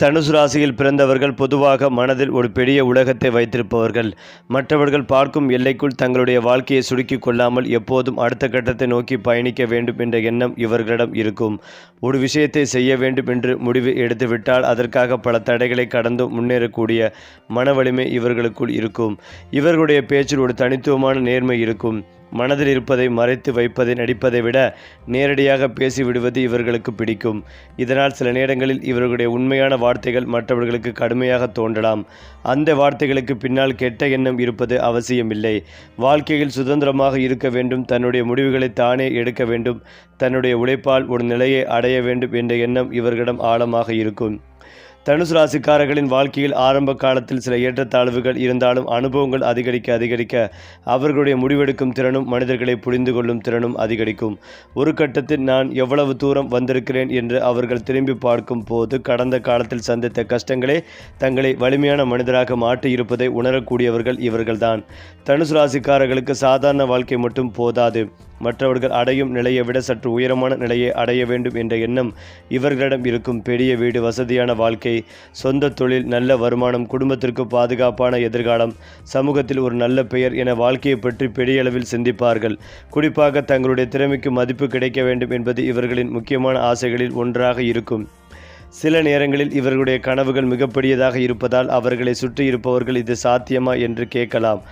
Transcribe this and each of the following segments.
தனுசு ராசியில் பிறந்தவர்கள் பொதுவாக மனதில் ஒரு பெரிய உலகத்தை வைத்திருப்பவர்கள். மற்றவர்கள் பார்க்கும் எல்லைக்குள் தங்களுடைய வாழ்க்கையை சுருக்கிக் கொள்ளாமல் எப்போதும் அடுத்த கட்டத்தை நோக்கி பயணிக்க வேண்டும் என்ற எண்ணம் இவர்களிடம் இருக்கும். ஒரு விஷயத்தை செய்ய வேண்டும் என்று முடிவு எடுத்துவிட்டால் அதற்காக பல தடைகளை கடந்து முன்னேறக்கூடிய மன வலிமை இவர்களுக்குள் இருக்கும். இவர்களுடைய பேச்சில் ஒரு தனித்துவமான நேர்மை இருக்கும். மனதில் இருப்பதை மறைத்து வைப்பதை நடிப்பதை விட நேரடியாக பேசிவிடுவது இவர்களுக்கு பிடிக்கும். இதனால் சில நேரங்களில் இவர்களுடைய உண்மையான வார்த்தைகள் மற்றவர்களுக்கு கடுமையாக தோன்றலாம். அந்த வார்த்தைகளுக்கு பின்னால் கெட்ட எண்ணம் இருப்பது அவசியமில்லை. வாழ்க்கையில் சுதந்திரமாக இருக்க வேண்டும், தன்னுடைய முடிவுகளை தானே எடுக்க வேண்டும், தன்னுடைய உழைப்பால் ஒரு நிலையை அடைய வேண்டும் என்ற எண்ணம் இவர்களிடம் ஆழமாக இருக்கும். தனுசு ராசிக்காரர்களின் வாழ்க்கையில் ஆரம்ப காலத்தில் சில ஏற்றத்தாழ்வுகள் இருந்தாலும் அனுபவங்கள் அதிகரிக்க அவர்களுடைய முடிவெடுக்கும் திறனும் மனிதர்களை புரிந்து கொள்ளும் திறனும் அதிகரிக்கும். ஒரு கட்டத்தில் நான் எவ்வளவு தூரம் வந்திருக்கிறேன் என்று அவர்கள் திரும்பி பார்க்கும் போது கடந்த காலத்தில் சந்தித்த கஷ்டங்களே தங்களை வலிமையான மனிதராக மாற்றி இருப்பதை உணரக்கூடியவர்கள் இவர்கள்தான். தனுசு ராசிக்காரர்களுக்கு சாதாரண வாழ்க்கை மட்டும் போதாது. மற்றவர்கள் அடையும் நிலையை விட சற்று உயரமான நிலையை அடைய வேண்டும் என்ற எண்ணம் இவர்களிடம் இருக்கும். பெரிய வீடு, வசதியான வாழ்க்கை, சொந்த தொழில், நல்ல வருமானம், குடும்பத்திற்கு பாதுகாப்பான எதிர்காலம், சமூகத்தில் ஒரு நல்ல பெயர் என வாழ்க்கையை பற்றி பெரிய அளவில் சிந்திப்பார்கள். குறிப்பாக தங்களுடைய திறமைக்கு மதிப்பு கிடைக்க வேண்டும் என்பது இவர்களின் முக்கியமான ஆசைகளில் ஒன்றாக இருக்கும். சில நேரங்களில் இவர்களுடைய கனவுகள் மிகப்பெரியதாக இருப்பதால் அவர்களை சுற்றி இருப்பவர்கள் இது சாத்தியமா என்று கேட்கலாம்.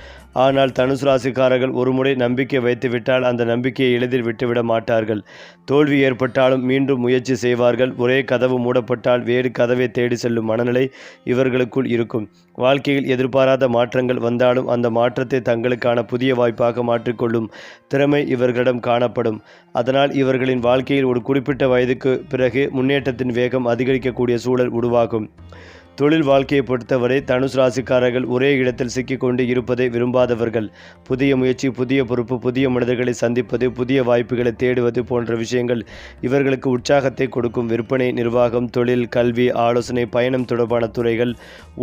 ஆனால் தனுசு ராசிக்காரர்கள் ஒருமுறை நம்பிக்கை வைத்துவிட்டால் அந்த நம்பிக்கையை எளிதில் விட்டுவிட மாட்டார்கள். தோல்வி ஏற்பட்டாலும் மீண்டும் முயற்சி செய்வார்கள். ஒரே கதவு மூடப்பட்டால் வேறு கதவை தேடி செல்லும் மனநிலை இவர்களுக்குள் இருக்கும். வாழ்க்கையில் எதிர்பாராத மாற்றங்கள் வந்தாலும் அந்த மாற்றத்தை தங்களுக்கான புதிய வாய்ப்பாக மாற்றிக்கொள்ளும் திறமை இவர்களிடம் காணப்படும். அதனால் இவர்களின் வாழ்க்கையில் ஒரு குறிப்பிட்ட வயதுக்கு பிறகு முன்னேற்றத்தின் வேகம் அதிகரிக்கக்கூடிய சூழல் உருவாகும். தொழில் வாழ்க்கையை பொறுத்தவரை தனுசு ராசிக்காரர்கள் ஒரே இடத்தில் சிக்கிக்கொண்டு இருப்பதை விரும்பாதவர்கள். புதிய முயற்சி, புதிய பொறுப்பு, புதிய மனிதர்களை சந்திப்பது, புதிய வாய்ப்புகளை தேடுவது போன்ற விஷயங்கள் இவர்களுக்கு உற்சாகத்தை கொடுக்கும். விற்பனை, நிர்வாகம், தொழில், கல்வி, ஆலோசனை, பயணம் தொடர்பான துறைகள்,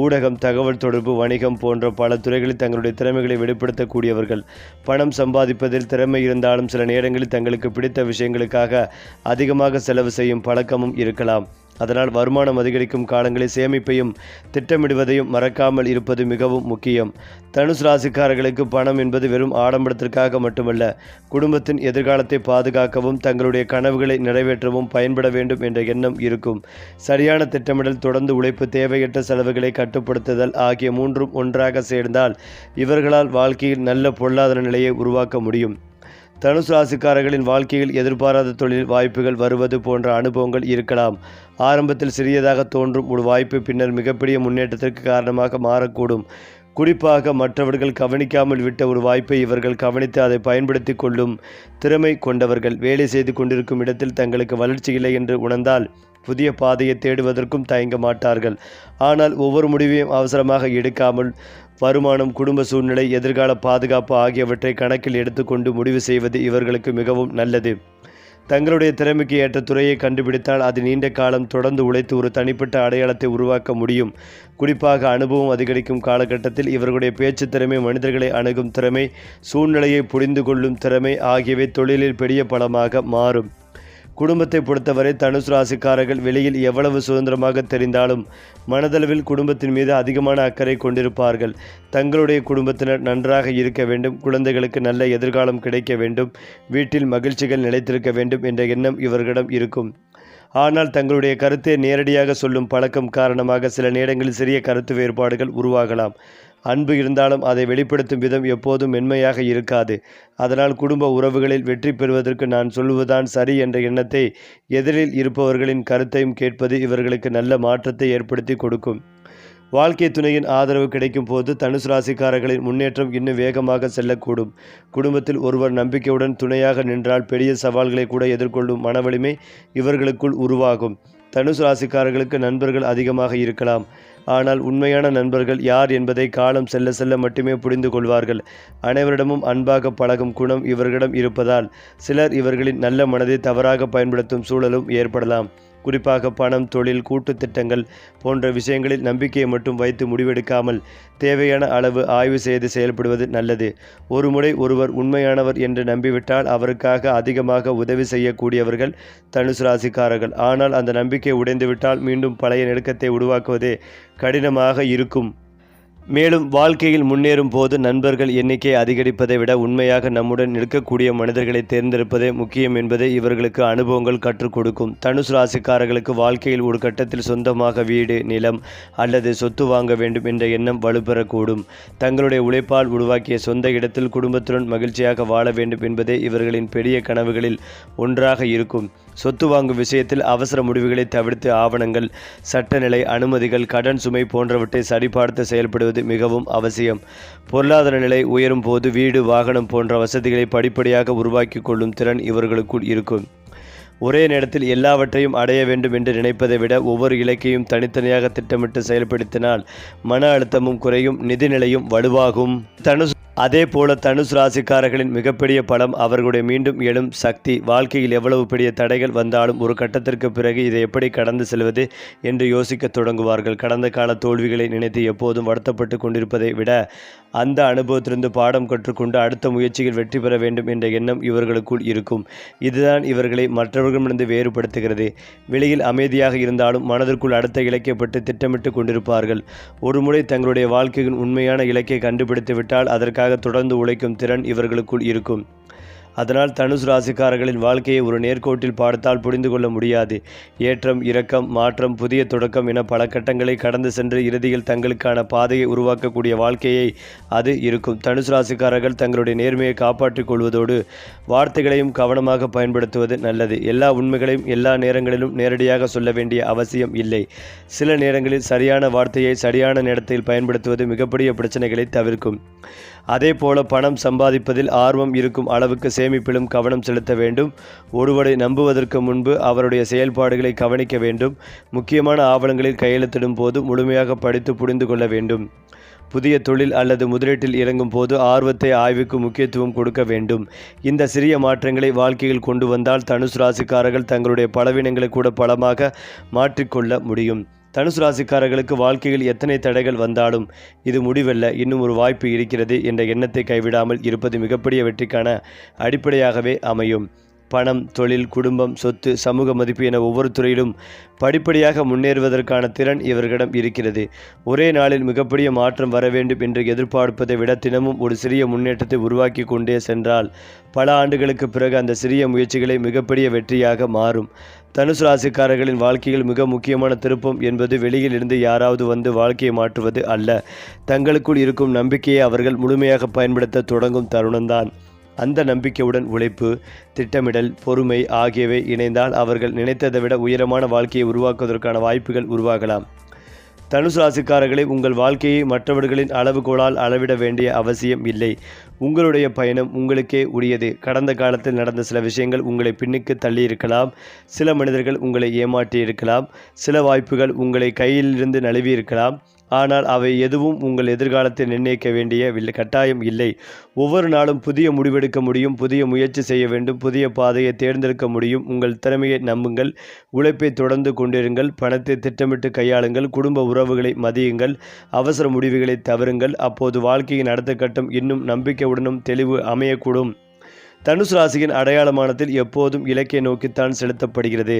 ஊடகம், தகவல் தொடர்பு, வணிகம் போன்ற பல துறைகளில் தங்களுடைய திறமைகளை வெளிப்படுத்தக்கூடியவர்கள். பணம் சம்பாதிப்பதில் திறமை இருந்தாலும் சில நேரங்களில் தங்களுக்கு பிடித்த விஷயங்களுக்காக அதிகமாக செலவு செய்யும் பழக்கமும் இருக்கலாம். அதனால் வருமானம் அதிகரிக்கும் காலங்களில் சேமிப்பையும் திட்டமிடுவதையும் மறக்காமல் இருப்பது மிகவும் முக்கியம். தனுசு ராசிக்காரர்களுக்கு பணம் என்பது வெறும் ஆடம்பரத்திற்காக மட்டுமல்ல, குடும்பத்தின் எதிர்காலத்தை பாதுகாக்கவும் தங்களுடைய கனவுகளை நிறைவேற்றவும் பயன்பட வேண்டும் என்ற எண்ணம் இருக்கும். சரியான திட்டமிடல், தொடர்ந்து உழைப்பு, தேவையற்ற செலவுகளை கட்டுப்படுத்துதல் ஆகிய மூன்றும் ஒன்றாக சேர்ந்தால் இவர்களால் வாழ்க்கையில் நல்ல பொருளாதார நிலையை உருவாக்க முடியும். தனுசு ராசிக்காரர்களின் வாழ்க்கையில் எதிர்பாராத தொழில் வாய்ப்புகள் வருவது போன்ற அனுபவங்கள் இருக்கலாம். ஆரம்பத்தில் சிறியதாக தோன்றும் ஒரு வாய்ப்பு பின்னர் மிகப்பெரிய முன்னேற்றத்திற்கு காரணமாக மாறக்கூடும். குறிப்பாக மற்றவர்கள் கவனிக்காமல் விட்ட ஒரு வாய்ப்பை இவர்கள் கவனித்து அதை பயன்படுத்தி கொள்ளும் திறமை கொண்டவர்கள். வேலை செய்து கொண்டிருக்கும் இடத்தில் தங்களுக்கு வளர்ச்சி இல்லை என்று உணர்ந்தால் புதிய பாதையை தேடுவதற்கும் தயங்க மாட்டார்கள். ஆனால் ஒவ்வொரு முடிவையும் அவசரமாக எடுக்காமல் வருமானம், குடும்ப சூழ்நிலை, எதிர்கால பாதுகாப்பு ஆகியவற்றை கணக்கில் எடுத்துக்கொண்டு முடிவு செய்வது இவர்களுக்கு மிகவும் நல்லது. தங்களுடைய திறமைக்கு ஏற்ற துறையை கண்டுபிடித்தால் அது நீண்ட காலம் தொடர்ந்து உழைத்து ஒரு தனிப்பட்ட அடையாளத்தை உருவாக்க முடியும். குறிப்பாக அனுபவம் அதிகரிக்கும் காலகட்டத்தில் இவர்களுடைய பேச்சு திறமை, மனிதர்களை அணுகும் திறமை, சூழ்நிலையை புரிந்து கொள்ளும் திறமை ஆகியவை தொழிலில் பெரிய பலமாக மாறும். குடும்பத்தை பொறுத்தவரை தனுசு ராசிக்காரர்கள் வெளியில் எவ்வளவு சுதந்திரமாக தெரிந்தாலும் மனதளவில் குடும்பத்தின் மீது அதிகமான அக்கறை கொண்டிருப்பார்கள். தங்களுடைய குடும்பத்தினர் நன்றாக இருக்க வேண்டும், குழந்தைகளுக்கு நல்ல எதிர்காலம் கிடைக்க வேண்டும், வீட்டில் மகிழ்ச்சிகள் நிலைத்திருக்க வேண்டும் என்ற எண்ணம் இவர்களிடம் இருக்கும். ஆனால் தங்களுடைய கருத்தை நேரடியாக சொல்லும் பழக்கம் காரணமாக சில நேரங்களில் சிறிய கருத்து வேறுபாடுகள் உருவாகலாம். அன்பு இருந்தாலும் அதை வெளிப்படுத்தும் விதம் எப்போதும் மென்மையாக இருக்காது. அதனால் குடும்ப உறவுகளில் வெற்றி பெறுவதற்கு நான் சொல்லுவதுதான் சரி என்ற எண்ணத்தை, எதிரில் இருப்பவர்களின் கருத்தையும் கேட்பது இவர்களுக்கு நல்ல மாற்றத்தை ஏற்படுத்தி கொடுக்கும். வாழ்க்கை துணையின் ஆதரவு கிடைக்கும் போது தனுசு ராசிக்காரர்களின் முன்னேற்றம் இன்னும் வேகமாக செல்லக்கூடும். குடும்பத்தில் ஒருவர் நம்பிக்கையுடன் துணையாக நின்றால் பெரிய சவால்களை கூட எதிர்கொள்ளும் மனவலிமை இவர்களுக்குள் உருவாகும். தனுசு ராசிக்காரர்களுக்கு நண்பர்கள் அதிகமாக இருக்கலாம். ஆனால் உண்மையான நண்பர்கள் யார் என்பதை காலம் செல்ல செல்ல மட்டுமே புரிந்து கொள்வார்கள். அனைவரிடமும் அன்பாக பழகும் குணம் இவர்களிடம் இருப்பதால் சிலர் இவர்களின் நல்ல மனதை தவறாக பயன்படுத்தும் சூழலும் ஏற்படலாம். குறிப்பாக பணம், தொழில், கூட்டு திட்டங்கள் போன்ற விஷயங்களில் நம்பிக்கையை மட்டும் வைத்து முடிவெடுக்காமல் தேவையான அளவு ஆய்வு செய்து செயல்படுவது நல்லது. ஒருமுறை ஒருவர் உண்மையானவர் என்று நம்பிவிட்டால் அவருக்காக அதிகமாக உதவி செய்யக்கூடியவர்கள் தனுசு ராசிக்காரர்கள். ஆனால் அந்த நம்பிக்கை உடைந்துவிட்டால் மீண்டும் பழைய நெருக்கத்தை உருவாக்குவதே கடினமாக இருக்கும். மேலும் வாழ்க்கையில் முன்னேறும் போது நண்பர்கள் எண்ணிக்கை அதிகரிப்பதை விட உண்மையாக நம்முடன் நிற்கக்கூடிய மனிதர்களை தேர்ந்தெடுப்பதே முக்கியம் என்பதை இவர்களுக்கு அனுபவங்கள் கற்றுக் கொடுக்கும். தனுசு ராசிக்காரர்களுக்கு வாழ்க்கையில் ஒரு கட்டத்தில் சொந்தமாக வீடு, நிலம் அல்லது சொத்து வாங்க வேண்டும் என்ற எண்ணம் வலுப்பெறக்கூடும். தங்களுடைய உழைப்பால் உருவாக்கிய சொந்த இடத்தில் குடும்பத்துடன் மகிழ்ச்சியாக வாழ வேண்டும் என்பதே இவர்களின் பெரிய கனவுகளில் ஒன்றாக இருக்கும். சொத்து வாங்கும் விஷயத்தில் அவசர முடிவுகளை தவிர்த்து ஆவணங்கள், சட்டநிலை, அனுமதிகள், கடன் சுமை போன்றவற்றை சரிபார்த்து செயல்படுவது மிகவும் அவசியம். பொருளாதார நிலை உயரும் போது வீடு, வாகனம் போன்ற வசதிகளை படிப்படியாக உருவாக்கி கொள்ளும் திறன் இவர்களுக்குள் இருக்கும். ஒரே நேரத்தில் எல்லாவற்றையும் அடைய வேண்டும் என்று நினைப்பதை விட ஒவ்வொரு இலக்கையும் தனித்தனியாக திட்டமிட்டு செயல்படுத்தினால் மன அழுத்தமும் குறையும், நிதிநிலையும் வலுவாகும். அதே போல தனுசு ராசிக்காரர்களின் மிகப்பெரிய பலம் அவர்களுடைய மீண்டும் எழும் சக்தி. வாழ்க்கையில் எவ்வளவு பெரிய தடைகள் வந்தாலும் ஒரு கட்டத்திற்கு பிறகு இதை எப்படி கடந்து செல்வது என்று யோசிக்க தொடங்குவார்கள். கடந்த கால தோல்விகளை நினைத்து எப்போதும் வருத்தப்பட்டு கொண்டிருப்பதை விட அந்த அனுபவத்திலிருந்து பாடம் கற்றுக்கொண்டு அடுத்த முயற்சியில் வெற்றி பெற வேண்டும் என்ற எண்ணம் இவர்களுக்குள் இருக்கும். இதுதான் இவர்களை மற்றவர்களிடமிருந்து வேறுபடுத்துகிறது. வெளியில் அமைதியாக இருந்தாலும் மனதிற்குள் அடுத்த இலக்கைப்பட்டு திட்டமிட்டு கொண்டிருப்பார்கள். ஒருமுறை தங்களுடைய வாழ்க்கையின் உண்மையான இலக்கை கண்டுபிடித்துவிட்டால் அதற்காக தொடர்ந்து உழைக்கும் திறன் இவர்களுக்குள் இருக்கும். அதனால் தனுசு ராசிக்காரர்களின் வாழ்க்கையை ஒரு நேர்கோட்டில் பார்த்தால் புரிந்து கொள்ள முடியாது. ஏற்றம், இரக்கம், மாற்றம், புதிய தொடக்கம் என பல கட்டங்களை கடந்து சென்று இறுதியில் தங்களுக்கான பாதையை உருவாக்கக்கூடிய வாழ்க்கையை அது இருக்கும். தனுசு ராசிக்காரர்கள் தங்களுடைய நேர்மையை காப்பாற்றிக் கொள்வதோடு வார்த்தைகளையும் கவனமாக பயன்படுத்துவது நல்லது. எல்லா உண்மைகளையும் எல்லா நேரங்களிலும் நேரடியாக சொல்ல வேண்டிய அவசியம் இல்லை. சில நேரங்களில் சரியான வார்த்தையை சரியான நேரத்தில் பயன்படுத்துவது மிகப்பெரிய பிரச்சனைகளை தவிர்க்கும். அதே போல பணம் சம்பாதிப்பதில் ஆர்வம் இருக்கும் அளவுக்கு சேமிப்பிலும் கவனம் செலுத்த வேண்டும். ஒருவரை நம்புவதற்கு முன்பு அவருடைய செயல்பாடுகளை கவனிக்க வேண்டும். முக்கியமான ஆவணங்களில் கையெழுத்திடும் போது முழுமையாக படித்து புரிந்து கொள்ள வேண்டும். புதிய தொழில் அல்லது முதலீட்டில் இறங்கும் போது ஆர்வத்தை, ஆய்வுக்கு முக்கியத்துவம் கொடுக்க வேண்டும். இந்த சிறிய மாற்றங்களை வாழ்க்கையில் கொண்டு வந்தால் தனுசு ராசிக்காரர்கள் தங்களுடைய பலவீனங்களை கூட பலமாக மாற்றிக்கொள்ள முடியும். தனுசு ராசிக்காரர்களுக்கு வாழ்க்கையில் எத்தனை தடைகள் வந்தாலும் இது முடிவல்ல, இன்னும் ஒரு வாய்ப்பு இருக்கிறது என்ற எண்ணத்தை கைவிடாமல் இருப்பது மிகப்பெரிய வெற்றிக்கான அடிப்படையாகவே அமையும். பணம், தொழில், குடும்பம், சொத்து, சமூக மதிப்பு என ஒவ்வொரு துறையிலும் படிப்படியாக முன்னேறுவதற்கான திறன் இவர்களிடம் இருக்கிறது. ஒரே நாளில் மிகப்பெரிய மாற்றம் வர வேண்டும் என்று எதிர்பார்ப்பதை விட தினமும் ஒரு சிறிய முன்னேற்றத்தை உருவாக்கி கொண்டே சென்றால் பல ஆண்டுகளுக்கு பிறகு அந்த சிறிய முயற்சிகளை மிகப்பெரிய வெற்றியாக மாறும். தனுசு ராசிக்காரர்களின் வாழ்க்கையில் மிக முக்கியமான திருப்பம் என்பது வெளியில் இருந்து யாராவது வந்து வாழ்க்கையை மாற்றுவது அல்ல. தங்களுக்குள் இருக்கும் நம்பிக்கையை அவர்கள் முழுமையாக பயன்படுத்த தொடங்கும் தருணம்தான். அந்த நம்பிக்கையுடன் உழைப்பு, திட்டமிடல், பொறுமை ஆகியவை இணைந்தால் அவர்கள் நினைத்ததை விட உயரமான வாழ்க்கையை உருவாக்குவதற்கான வாய்ப்புகள் உருவாகலாம். தனுசு ராசிக்காரர்களை உங்கள் வாழ்க்கையை மற்றவர்களின் அளவுகோலால் அளவிட வேண்டிய அவசியம் இல்லை. உங்களுடைய பயணம் உங்களுக்கே உரியது. கடந்த காலத்தில் நடந்த சில விஷயங்கள் உங்களை பின்னுக்கு தள்ளியிருக்கலாம். சில மனிதர்கள் உங்களை ஏமாற்றி இருக்கலாம். சில வாய்ப்புகள் உங்களை கையிலிருந்து நழுவி இருக்கலாம். ஆனால் அவை எதுவும் உங்கள் எதிர்காலத்தை நிர்ணயிக்க வேண்டிய கட்டாயம் இல்லை. ஒவ்வொரு நாளும் புதிய முடிவெடுக்க முடியும், புதிய முயற்சி செய்ய வேண்டும், புதிய பாதையை தேர்ந்தெடுக்க முடியும். உங்கள் திறமையை நம்புங்கள், உழைப்பை தொடர்ந்து கொண்டிருங்கள், பணத்தை திட்டமிட்டு கையாளுங்கள், குடும்ப உறவுகளை மதியுங்கள், அவசர முடிவுகளை தவறுங்கள். அப்போது வாழ்க்கையின் அடுத்த கட்டம் இன்னும் நம்பிக்கையுடனும் தெளிவு அமையக்கூடும். தனுசு ராசியின் அடையாளமானத்தில் எப்போதும் இலக்கை நோக்கித்தான் செலுத்தப்படுகிறது.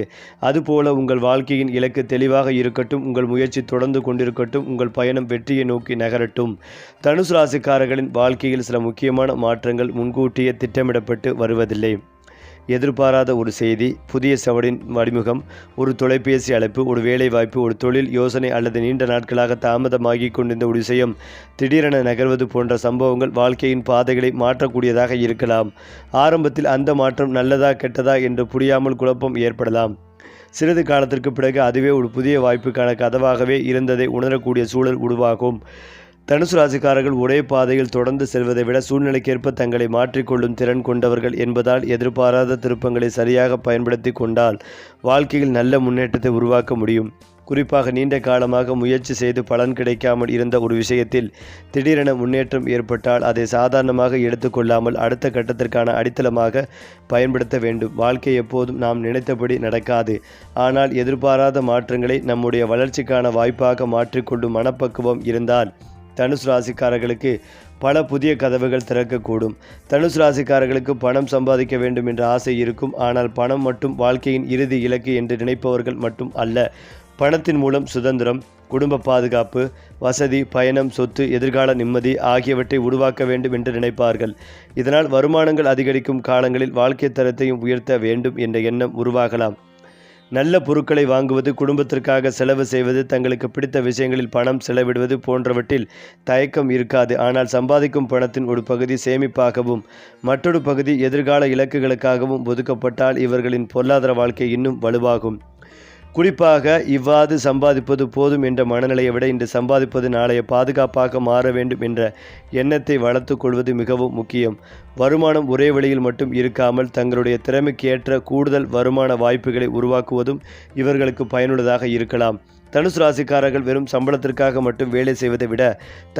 அதுபோல உங்கள் வாழ்க்கையின் இலக்கு தெளிவாக இருக்கட்டும், உங்கள் முயற்சி தொடர்ந்து கொண்டிருக்கட்டும், உங்கள் பயணம் வெற்றியை நோக்கி நகரட்டும். தனுசு ராசிக்காரர்களின் வாழ்க்கையில் சில முக்கியமான மாற்றங்கள் முன்கூட்டியே திட்டமிடப்பட்டு வருவதில்லை. எதிர்பாராத ஒரு செய்தி, புதிய சவடின் அறிமுகம், ஒரு தொலைபேசி அழைப்பு, ஒரு வேலை வாய்ப்பு, ஒரு தொழில் யோசனை அல்லது நீண்ட நாட்களாக தாமதமாகி கொண்டிருந்த ஒரு விஷயம் திடீரென நகர்வது போன்ற சம்பவங்கள் வாழ்க்கையின் பாதைகளை மாற்றக்கூடியதாக இருக்கலாம். ஆரம்பத்தில் அந்த மாற்றம் நல்லதா கெட்டதா என்று புரியாமல் குழப்பம் ஏற்படலாம். சிறிது காலத்திற்கு பிறகு அதுவே ஒரு புதிய வாய்ப்புக்கான கதவாகவே இருந்ததை உணரக்கூடிய சூழல் உருவாகும். தனுசு ராசிக்காரர்கள் ஒரே பாதையில் தொடர்ந்து செல்வதை விட சூழ்நிலைக்கேற்ப தங்களை மாற்றிக்கொள்ளும் திறன் கொண்டவர்கள் என்பதால் எதிர்பாராத திருப்பங்களை சரியாக பயன்படுத்தி கொண்டால் வாழ்க்கையில் நல்ல முன்னேற்றத்தை உருவாக்க முடியும். குறிப்பாக நீண்ட காலமாக முயற்சி செய்து பலன் கிடைக்காமல் இருந்த ஒரு விஷயத்தில் திடீரென முன்னேற்றம் ஏற்பட்டால் அதை சாதாரணமாக எடுத்துக்கொள்ளாமல் அடுத்த கட்டத்திற்கான அடித்தளமாக பயன்படுத்த வேண்டும். வாழ்க்கை எப்போதும் நாம் நினைத்தபடி நடக்காது. ஆனால் எதிர்பாராத மாற்றங்களை நம்முடைய வளர்ச்சிக்கான வாய்ப்பாக மாற்றிக்கொள்ளும் மனப்பக்குவம் இருந்தால் தனுசு ராசிக்காரர்களுக்கு பல புதிய கதவுகள் திறக்கக்கூடும். தனுசு ராசிக்காரர்களுக்கு பணம் சம்பாதிக்க வேண்டும் என்ற ஆசை இருக்கும். ஆனால் பணம் மட்டும் வாழ்க்கையின் இறுதி இலக்கு என்று நினைப்பவர்கள் மட்டும் அல்ல. பணத்தின் மூலம் சுதந்திரம், குடும்ப பாதுகாப்பு, வசதி, பயணம், சொத்து, எதிர்கால நிம்மதி ஆகியவற்றை உருவாக்க வேண்டும் என்று நினைப்பார்கள். இதனால் வருமானங்கள் அதிகரிக்கும் காலங்களில் வாழ்க்கை தரத்தையும் உயர்த்த வேண்டும் என்ற எண்ணம் உருவாகலாம். நல்ல பொருட்களை வாங்குவது, குடும்பத்திற்காக செலவு செய்வது, தங்களுக்கு பிடித்த விஷயங்களில் பணம் செலவிடுவது போன்றவற்றில் தயக்கம் இருக்காது. ஆனால் சம்பாதிக்கும் பணத்தின் ஒரு பகுதி சேமிப்பாகவும் மற்றொரு பகுதி எதிர்கால இலக்குகளுக்காகவும் ஒதுக்கப்பட்டால் இவர்களின் பொருளாதார வாழ்க்கை இன்னும் வலுவாகும். குறிப்பாக இவ்வாறு சம்பாதிப்பது போதும் என்ற மனநிலையை விட இன்று சம்பாதிப்பது நாளைய பாதுகாப்பாக மாற வேண்டும் என்ற எண்ணத்தை வளர்த்து கொள்வது மிகவும் முக்கியம். வருமானம் ஒரே வழியில் மட்டும் இருக்காமல் தங்களுடைய திறமைக்கு ஏற்ற கூடுதல் வருமான வாய்ப்புகளை உருவாக்குவதும் இவர்களுக்கு பயனுள்ளதாக இருக்கலாம். தனுசு ராசிக்காரர்கள் வெறும் சம்பளத்திற்காக மட்டும் வேலை செய்வதை விட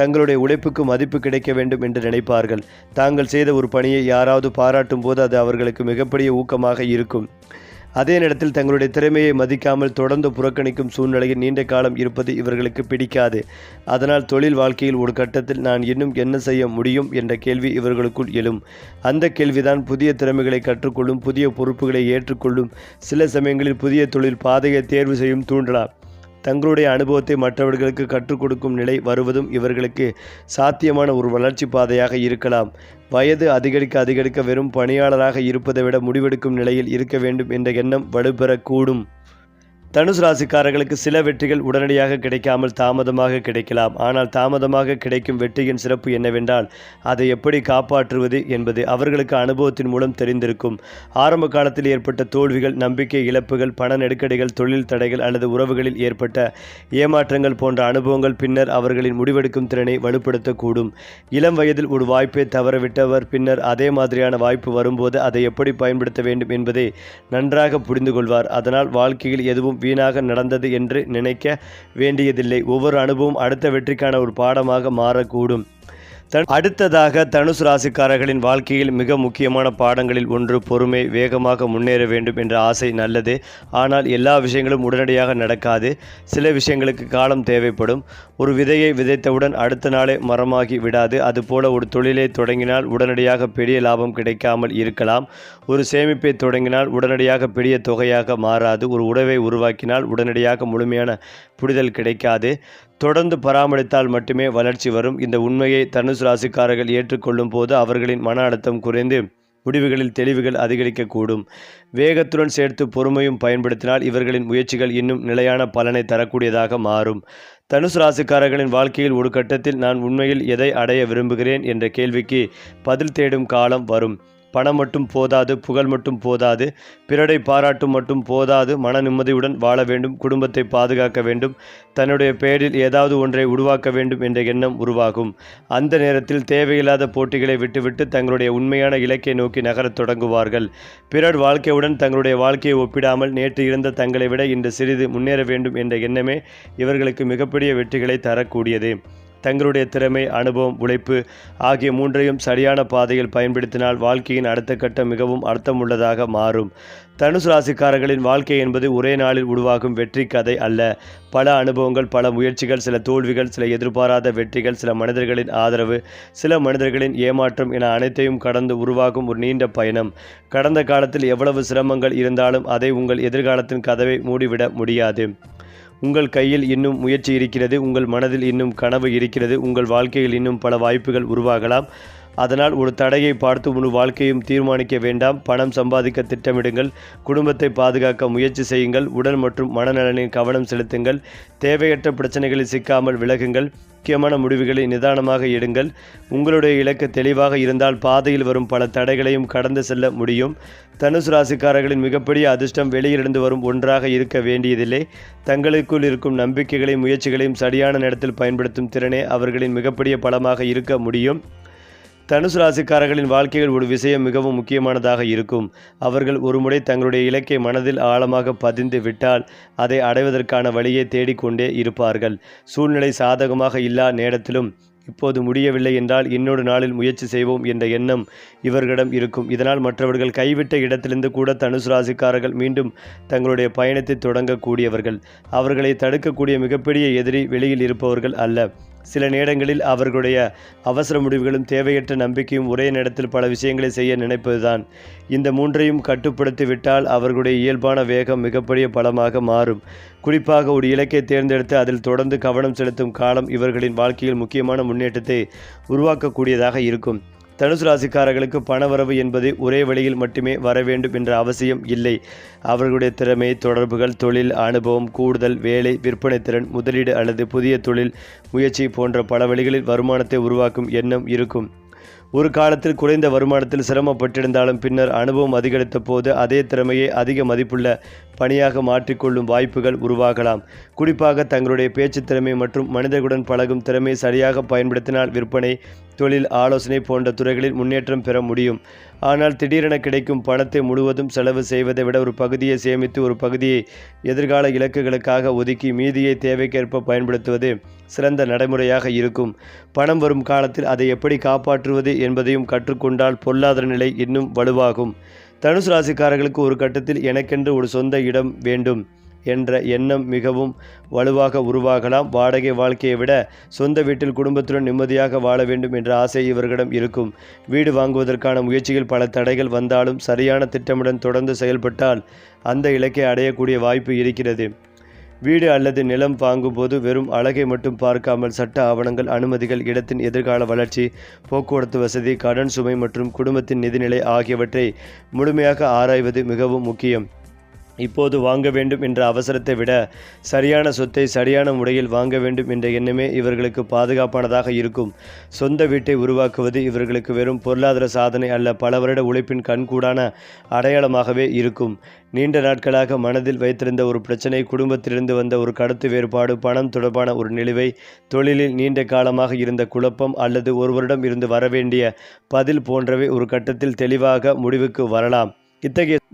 தங்களுடைய உழைப்புக்கு மதிப்பு கிடைக்க வேண்டும் என்று நினைப்பார்கள். தாங்கள் செய்த ஒரு பணியை யாராவது பாராட்டும் போது அது அவர்களுக்கு மிகப்பெரிய ஊக்கமாக இருக்கும். அதே நேரத்தில் தங்களுடைய திறமையை மதிக்காமல் தொடர்ந்து புறக்கணிக்கும் சூழ்நிலையில் நீண்ட காலம் இருப்பது இவர்களுக்கு பிடிக்காது. அதனால் தொழில் வாழ்க்கையில் ஒரு கட்டத்தில் நான் இன்னும் என்ன செய்ய முடியும் என்ற கேள்வி இவர்களுக்குள் எழும். அந்த கேள்விதான் புதிய திறமைகளை கற்றுக்கொள்ளும், புதிய பொறுப்புகளை ஏற்றுக்கொள்ளும், சில சமயங்களில் புதிய தொழில் பாதையை தேர்வு செய்யும் தூண்டலாம். தங்களுடைய அனுபவத்தை மற்றவர்களுக்கு கற்றுக் கொடுக்கும் நிலை வருவதும் இவர்களுக்கு சாத்தியமான ஒரு வளர்ச்சி பாதையாக இருக்கலாம். வயது அதிகரிக்க வெறும் பணியாளராக இருப்பதை விட முடிவெடுக்கும் நிலையில் இருக்க வேண்டும் என்ற எண்ணம் வலுப்பெறக்கூடும். தனுசு ராசிக்காரர்களுக்கு சில வெற்றிகள் உடனடியாக கிடைக்காமல் தாமதமாக கிடைக்கலாம். ஆனால் தாமதமாக கிடைக்கும் வெற்றியின் சிறப்பு என்னவென்றால் அதை எப்படி காப்பாற்றுவது என்பது அவர்களுக்கு அனுபவத்தின் மூலம் தெரிந்திருக்கும். ஆரம்ப காலத்தில் ஏற்பட்ட தோல்விகள், நம்பிக்கை இழப்புகள், பண நெருக்கடிகள், தொழில் தடைகள் அல்லது உறவுகளில் ஏற்பட்ட ஏமாற்றங்கள் போன்ற அனுபவங்கள் பின்னர் அவர்களின் முடிவெடுக்கும் திறனை வலுப்படுத்தக்கூடும். இளம் வயதில் ஒரு வாய்ப்பை தவறவிட்டவர் பின்னர் அதே மாதிரியான வாய்ப்பு வரும்போது அதை எப்படி பயன்படுத்த வேண்டும் என்பதை நன்றாக புரிந்து கொள்வார். அதனால் வாழ்க்கையில் எதுவும் வீணாக நடந்தது என்று நினைக்க வேண்டியதில்லை. ஒவ்வொரு அனுபவம் அடுத்த வெற்றிக்கான ஒரு பாடமாக மாறக்கூடும். அடுத்ததாக தனுசு ராசிக்காரர்களின் வாழ்க்கையில் மிக முக்கியமான பாடங்களில் ஒன்று பொறுமை. வேகமாக முன்னேற வேண்டும் என்ற ஆசை நல்லது. ஆனால் எல்லா விஷயங்களும் உடனடியாக நடக்காது. சில விஷயங்களுக்கு காலம் தேவைப்படும். ஒரு விதையை விதைத்தவுடன் அடுத்த நாளே மரமாகி விடாது. அதுபோல ஒரு தொழிலை தொடங்கினால் உடனடியாக பெரிய லாபம் கிடைக்காமல் இருக்கலாம். ஒரு சேமிப்பை தொடங்கினால் உடனடியாக பெரிய தொகையாக மாறாது. ஒரு உறவை உருவாக்கினால் உடனடியாக முழுமையான புரிதல் கிடைக்காது. தொடர்ந்து பராமரித்தால் மட்டுமே வளர்ச்சி வரும். இந்த உண்மையை தனுசு ராசிக்காரர்கள் ஏற்றுக்கொள்ளும் போது அவர்களின் மன அழுத்தம் குறைந்து முடிவுகளில் தெளிவுகள் அதிகரிக்கக்கூடும். வேகத்துடன் சேர்த்து பொறுமையும் பயன்படுத்தினால் இவர்களின் முயற்சிகள் இன்னும் நிலையான பலனை தரக்கூடியதாக மாறும். தனுசு ராசிக்காரர்களின் வாழ்க்கையில் ஒரு கட்டத்தில் நான் உண்மையில் எதை அடைய விரும்புகிறேன் என்ற கேள்விக்கு பதில் தேடும் காலம் வரும். பணம் மட்டும் போதாது, புகழ் மட்டும் போதாது, பிறரை பாராட்டும் மட்டும் போதாது. மன நிம்மதியுடன் வாழ வேண்டும், குடும்பத்தை பாதுகாக்க வேண்டும், தன்னுடைய பெயரில் ஏதாவது ஒன்றை உருவாக்க வேண்டும் என்ற எண்ணம் உருவாகும். அந்த நேரத்தில் தேவையில்லாத போட்டிகளை விட்டுவிட்டு தங்களுடைய உண்மையான இலக்கை நோக்கி நகரத் தொடங்குவார்கள். பிறர் வாழ்க்கையுடன் தங்களுடைய வாழ்க்கையை ஒப்பிடாமல் நேற்று இருந்த தங்களை விட இன்று சிறிது முன்னேற வேண்டும் என்ற எண்ணமே இவர்களுக்கு மிகப்பெரிய வெற்றிகளை தரக்கூடியது. தங்களுடைய திறமை, அனுபவம், உழைப்பு ஆகிய மூன்றையும் சரியான பாதையில் பயன்படுத்தினால் வாழ்க்கையின் அடுத்த கட்டம் மிகவும் அர்த்தமுள்ளதாக மாறும். தனுசு ராசிக்காரர்களின் வாழ்க்கை என்பது ஒரே நாளில் உருவாகும் வெற்றி கதை அல்ல. பல அனுபவங்கள், பல முயற்சிகள், சில தோல்விகள், சில எதிர்பாராத வெற்றிகள், சில மனிதர்களின் ஆதரவு, சில மனிதர்களின் ஏமாற்றம் என அனைத்தையும் கடந்து உருவாகும் ஒரு நீண்ட பயணம். கடந்த காலத்தில் எவ்வளவு சிரமங்கள் இருந்தாலும் அதை உங்கள் எதிர்காலத்தின் கதவை மூடிவிட முடியாது. உங்கள் கையில் இன்னும் முயற்சி இருக்கிறது, உங்கள் மனதில் இன்னும் கனவு இருக்கிறது, உங்கள் வாழ்க்கையில் இன்னும் பல வாய்ப்புகள் உருவாகலாம். அதனால் ஒரு தடையை பார்த்து முழு வாழ்க்கையும் தீர்மானிக்க வேண்டாம். பணம் சம்பாதிக்க திட்டமிடுங்கள், குடும்பத்தை பாதுகாக்க முயற்சி செய்யுங்கள், உடல் மற்றும் மனநலனில் கவனம் செலுத்துங்கள், தேவையற்ற பிரச்சனைகளில் சிக்காமல் விலகுங்கள், முக்கியமான முடிவுகளை நிதானமாக எடுங்கள். உங்களுடைய இலக்கு தெளிவாக இருந்தால் பாதையில் வரும் பல தடைகளையும் கடந்து செல்ல முடியும். தனுசு ராசிக்காரர்களின் மிகப்பெரிய அதிர்ஷ்டம் வெளியிலிருந்து வரும் ஒன்றாக இருக்க வேண்டியதில்லை. தங்களுக்குள் இருக்கும் நம்பிக்கைகளையும் முயற்சிகளையும் சரியான நேரத்தில் பயன்படுத்தும் திறனே அவர்களின் மிகப்பெரிய பலமாக இருக்க முடியும். தனுசு ராசிக்காரர்களின் வாழ்க்கையில் ஒரு விஷயம் மிகவும் முக்கியமானதாக இருக்கும். அவர்கள் ஒருமுறை தங்களுடைய இலக்கை மனதில் ஆழமாக பதிந்து விட்டால் அதை அடைவதற்கான வழியை தேடிக்கொண்டே இருப்பார்கள். சூழ்நிலை சாதகமாக இல்லா நேரத்திலும் இப்போது முடியவில்லை என்றால் இன்னொரு நாளில் முயற்சி செய்வோம் என்ற எண்ணம் இவர்களிடம் இருக்கும். இதனால் மற்றவர்கள் கைவிட்ட இடத்திலிருந்து கூட தனுசு ராசிக்காரர்கள் மீண்டும் தங்களுடைய பயணத்தை தொடங்கக்கூடியவர்கள். அவர்களை தடுக்கக்கூடிய மிகப்பெரிய எதிரி வெளியில் இருப்பவர்கள் அல்ல. சில நேரங்களில் அவர்களுடைய அவசர முடிவுகளும் தேவையற்ற நம்பிக்கையும் ஒரே நேரத்தில் பல விஷயங்களை செய்ய நினைப்பதுதான். இந்த மூன்றையும் கட்டுப்படுத்தி விட்டால் அவர்களுடைய இயல்பான வேகம் மிகப்பெரிய பலமாக மாறும். குறிப்பாக ஒரு இலக்கை தேர்ந்தெடுத்து அதில் தொடர்ந்து கவனம் செலுத்தும் காலம் இவர்களின் வாழ்க்கையில் முக்கியமான முன்னேற்றத்தை உருவாக்கக்கூடியதாக இருக்கும். தனுசு ராசிக்காரர்களுக்கு பணவரவு என்பது ஒரே வழியில் மட்டுமே வர வேண்டும் என்ற அவசியம் இல்லை. அவர்களுடைய திறமை, தொடர்புகள், தொழில் அனுபவம், கூடுதல் வேலை, விற்பனை திறன், முதலீடு அல்லது புதிய தொழில் முயற்சி போன்ற பல வழிகளில் வருமானத்தை உருவாக்கும் எண்ணம் இருக்கும். ஒரு காலத்தில் குறைந்த வருமானத்தில் சிரமப்பட்டிருந்தாலும் பின்னர் அனுபவம் அதிகரித்த போது அதே திறமையை அதிக மதிப்புள்ள பணியாக மாற்றிக்கொள்ளும் வாய்ப்புகள் உருவாகலாம். குறிப்பாக தங்களுடைய பேச்சு திறமை மற்றும் மனிதர்களுடன் பழகும் திறமையை சரியாக பயன்படுத்தினால் விற்பனை, தொழில், ஆலோசனை போன்ற துறைகளில் முன்னேற்றம் பெற முடியும். ஆனால் திடீரென கிடைக்கும் பணத்தை முழுவதும் செலவு செய்வதை விட ஒரு பகுதியை சேமித்து ஒரு பகுதியை எதிர்கால இலக்குகளுக்காக ஒதுக்கி மீதியை தேவைக்கேற்ப பயன்படுத்துவது சிறந்த நடைமுறையாக இருக்கும். பணம் வரும் காலத்தில் அதை எப்படி காப்பாற்றுவது என்பதையும் கற்றுக்கொண்டால் பொருளாதார நிலை இன்னும் வலுவாகும். தனுசு ராசிக்காரர்களுக்கு ஒரு கட்டத்தில் எனக்கென்று ஒரு சொந்த இடம் வேண்டும் என்ற எண்ணம் மிகவும் வலுவாக உருவாகலாம். வாடகை வாழ்க்கையை விட சொந்த வீட்டில் குடும்பத்துடன் நிம்மதியாக வாழ வேண்டும் என்ற ஆசை இவர்களிடம் இருக்கும். வீடு வாங்குவதற்கான முயற்சிகள் பல தடைகள் வந்தாலும் சரியான திட்டமுடன் தொடர்ந்து செயல்பட்டால் அந்த இலக்கை அடையக்கூடிய வாய்ப்பு இருக்கிறது. வீடு அல்லது நிலம் வாங்கும்போது வெறும் அழகை மட்டும் பார்க்காமல் சட்ட ஆவணங்கள், அனுமதிகள், இடத்தின் எதிர்கால வளர்ச்சி, போக்குவரத்து வசதி, கடன் சுமை மற்றும் குடும்பத்தின் நிதிநிலை ஆகியவற்றை முழுமையாக ஆராய்வது மிகவும் முக்கியம். இப்போது வாங்க வேண்டும் என்ற அவசரத்தை விட சரியான சொத்தை சரியான முறையில் வாங்க வேண்டும் என்ற எண்ணமே இவர்களுக்கு பாதுகாப்பானதாக இருக்கும். சொந்த வீட்டை உருவாக்குவது இவர்களுக்கு வெறும் பொருளாதார சாதனை அல்ல, பல வருட உழைப்பின் கண்கூடான அடையாளமாகவே இருக்கும். நீண்ட நாட்களாக மனதில் வைத்திருந்த ஒரு பிரச்சனை, குடும்பத்திலிருந்து வந்த ஒரு கருத்து வேறுபாடு, பணம் தொடர்பான ஒரு நிலுவை, தொழிலில் நீண்ட காலமாக இருந்த குழப்பம் அல்லது ஒருவரிடம் இருந்து வரவேண்டிய பதில் போன்றவை ஒரு கட்டத்தில் தெளிவாக முடிவுக்கு வரலாம்.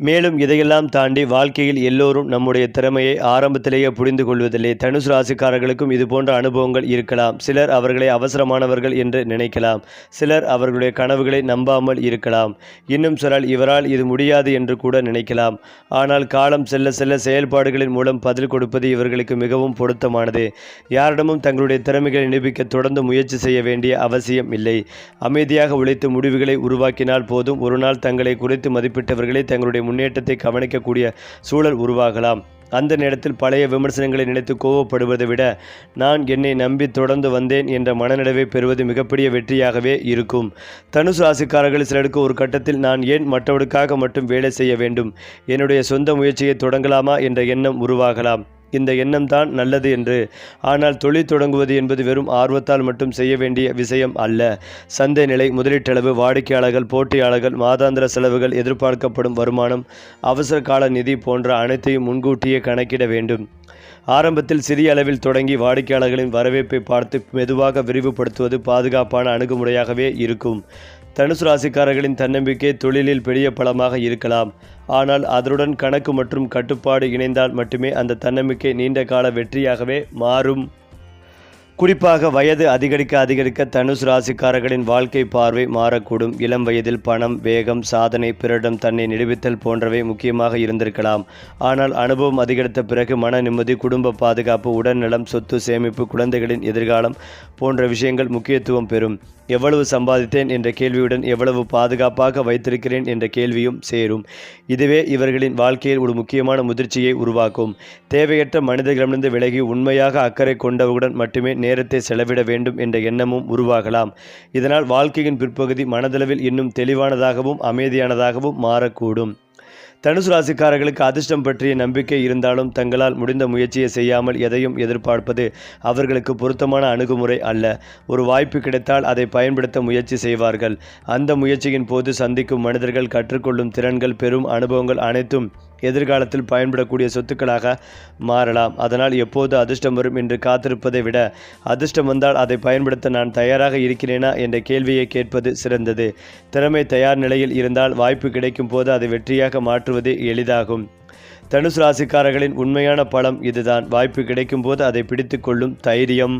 மேலும் இதையெல்லாம் தாண்டி வாழ்க்கையில் எல்லோரும் நம்முடைய திறமையை ஆரம்பத்திலேயே புரிந்து கொள்வதில்லை. தனுசு ராசிக்காரர்களுக்கும் இது போன்ற அனுபவங்கள் இருக்கலாம். சிலர் அவர்களை அவசரமானவர்கள் என்று நினைக்கலாம். சிலர் அவர்களுடைய கனவுகளை நம்பாமல் இருக்கலாம். இன்னும் சிலர் இவரால் இது முடியாது என்று கூட நினைக்கலாம். ஆனால் காலம் செல்ல செல்ல செயல்பாடுகளின் மூலம் பதில் கொடுப்பது இவர்களுக்கு மிகவும் பொருத்தமானது. யாரிடமும் தங்களுடைய திறமைகளை நிரூபிக்க தொடர்ந்து முயற்சி செய்ய வேண்டிய அவசியம் இல்லை. அமைதியாக உழைத்து முடிவுகளை உருவாக்கினால் போதும். ஒரு நாள் தங்களை குறித்து மதிப்பிட்டவர்களை தங்களுடைய முன்னேற்றத்தை கவனிக்கக்கூடிய சூழல் உருவாகலாம். அந்த நேரத்தில் பழைய விமர்சனங்களை நினைத்து கோபப்படுவதை விட நான் என்னை நம்பி தொடர்ந்து வந்தேன் என்ற மனநிலைவை பெறுவது மிகப்பெரிய வெற்றியாகவே இருக்கும். தனுசு ராசிக்காரர்கள் சிலருக்கு ஒரு கட்டத்தில் நான் ஏன் மற்றவர்களுக்காக மட்டும் வேலை செய்ய வேண்டும், என்னுடைய சொந்த முயற்சியை தொடங்கலாமா என்ற எண்ணம் உருவாகலாம். இந்த எண்ணம் தான் நல்லது என்று. ஆனால் தொழில் தொடங்குவது என்பது வெறும் ஆர்வத்தால் மட்டும் செய்ய வேண்டிய விஷயம் அல்ல. சந்தை நிலை, முதலீட்டளவு, வாடிக்கையாளர்கள், போட்டியாளர்கள், மாதாந்திர செலவுகள், எதிர்பார்க்கப்படும் வருமானம், அவசர கால நிதி போன்ற அனைத்தையும் முன்கூட்டியே கணக்கிட வேண்டும். ஆரம்பத்தில் சிறிய அளவில் தொடங்கி வாடிக்கையாளர்களின் வரவேற்பை பார்த்து மெதுவாக விரிவுபடுத்துவது பாதுகாப்பான அணுகுமுறையாகவே இருக்கும். தனுசு ராசிக்காரர்களின் தன்னம்பிக்கை தொழிலில் பெரிய பலமாக இருக்கலாம். ஆனால் அதனுடன் கணக்கு மற்றும் கட்டுப்பாடு இணைந்தால் மட்டுமே அந்த தன்னம்பிக்கை நீண்ட கால வெற்றியாகவே மாறும். குறிப்பாக வயது அதிகரிக்க தனுசு ராசிக்காரர்களின் வாழ்க்கை பார்வை மாறக்கூடும். இளம் வயதில் பணம், வேகம், சாதனை, பிறரிடம் தன்னை நிரூபித்தல் போன்றவை முக்கியமாக இருந்திருக்கலாம். ஆனால் அனுபவம் அதிகரித்த பிறகு மன நிம்மதி, குடும்ப பாதுகாப்பு, உடல்நலம், சொத்து சேமிப்பு, குழந்தைகளின் எதிர்காலம் போன்ற விஷயங்கள் முக்கியத்துவம் பெறும். எவ்வளவு சம்பாதித்தேன் என்ற கேள்வியுடன் எவ்வளவு பாதுகாப்பாக வைத்திருக்கிறேன் என்ற கேள்வியும் சேரும். இதுவே இவர்களின் வாழ்க்கையில் ஒரு முக்கியமான முதிர்ச்சியை உருவாக்கும். தேவையற்ற மனிதர்களிடமிருந்து விலகி உண்மையாக அக்கறை கொண்டவுடன் மட்டுமே நேரத்தை செலவிட வேண்டும் என்ற எண்ணமும் உருவாகலாம். இதனால் வாழ்க்கையின் பிற்பகுதி மனதளவில் இன்னும் தெளிவானதாகவும் அமைதியானதாகவும் மாறக்கூடும். தனுசு ராசிக்காரர்களுக்கு அதிர்ஷ்டம் பற்றிய நம்பிக்கை இருந்தாலும் தங்களால் முடிந்த முயற்சியை செய்யாமல் எதையும் எதிர்பார்ப்பது அவர்களுக்கு பொருத்தமான அணுகுமுறை அல்ல. ஒரு வாய்ப்பு கிடைத்தால் அதை பயன்படுத்த முயற்சி செய்வார்கள். அந்த முயற்சியின் போது சந்திக்கும் மனிதர்கள், கற்றுக்கொள்ளும் திறன்கள், பெரும் அனுபவங்கள் அனைத்தும் எதிர்காலத்தில் பயன்படக்கூடிய சொத்துக்களாக மாறலாம். அதனால் எப்போது அதிர்ஷ்டம் வரும் என்று காத்திருப்பதை விட அதிர்ஷ்டம் வந்தால் அதை பயன்படுத்த நான் தயாராக இருக்கிறேனா என்ற கேள்வியை கேட்பது சிறந்தது. திறமை தயார் நிலையில் இருந்தால் வாய்ப்பு கிடைக்கும் போது அதை வெற்றியாக மாற்றுவது எளிதாகும். தனுசு ராசிக்காரர்களின் உண்மையான பலம் இதுதான். வாய்ப்பு கிடைக்கும் போது அதை பிடித்து கொள்ளும் தைரியம்.